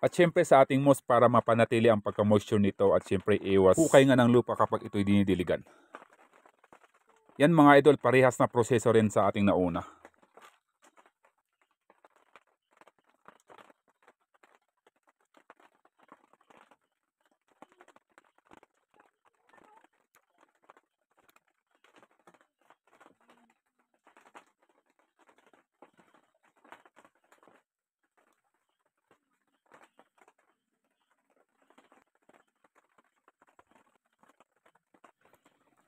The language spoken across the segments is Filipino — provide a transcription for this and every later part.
At syempre sa ating moss para mapanatili ang pagka-moisture nito at syempre iwas hukay nga ng lupa kapag ito'y dinidiligan. Yan mga idol, parehas na proseso rin sa ating nauna.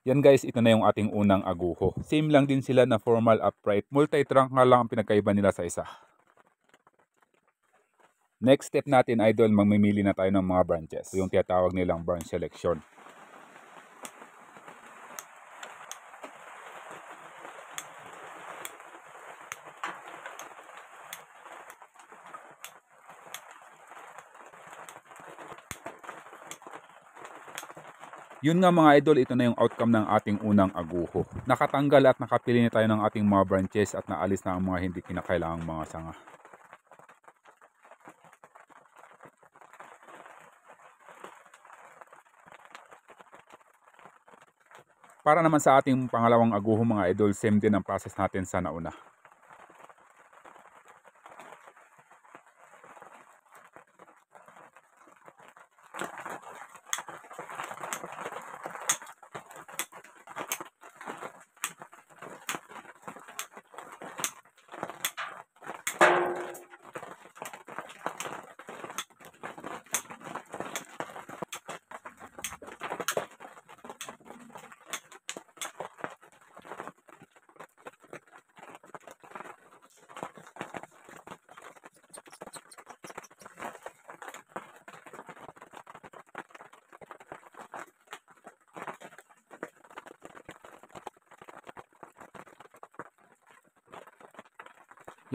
Yan guys, ito na yung ating unang aguho. Same lang din sila na formal upright. Multi-trunk nga lang ang pinagkaiba nila sa isa. Next step natin idol, mamimili na tayo ng mga branches. Yung tinatawag nilang branch selection. Yun nga mga idol, ito na yung outcome ng ating unang aguho. Nakatanggal at nakapili na tayo ng ating mga branches at naalis na ang mga hindi kinakailangang mga sanga. Para naman sa ating pangalawang aguho mga idol, same din ang process natin sa nauna.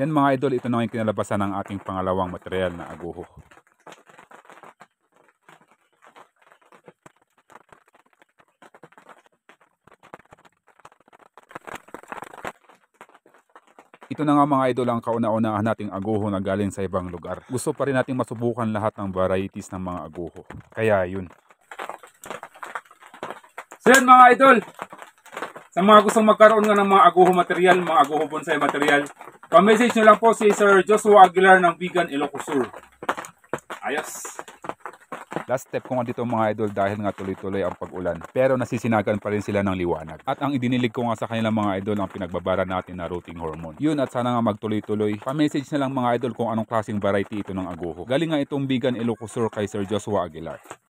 Yan mga idol, ito na yung kinalabasan ng ating pangalawang material na aguho. Ito na nga mga idol ang kauna-unahan nating aguho na galing sa ibang lugar. Gusto pa rin nating masubukan lahat ng varieties ng mga aguho. Kaya yun. So yun mga idol, sa mga gustong magkaroon nga ng mga aguho material, mga aguho bonsai material, pa-message nyo lang po si Sir Joshua Aguilar ng Vegan Ilocos Sur. Ayos! Last step ko nga dito mga idol dahil nga tuloy-tuloy ang pag-ulan. Pero nasisinagan pa rin sila ng liwanag. At ang idinilig ko nga sa kanilang mga idol ang pinagbabara natin na rooting hormone. Yun, at sana nga magtuloy-tuloy. Pa-message na lang mga idol kung anong klaseng variety ito ng aguho. Galing nga itong Vegan Ilocos Sur kay Sir Joshua Aguilar.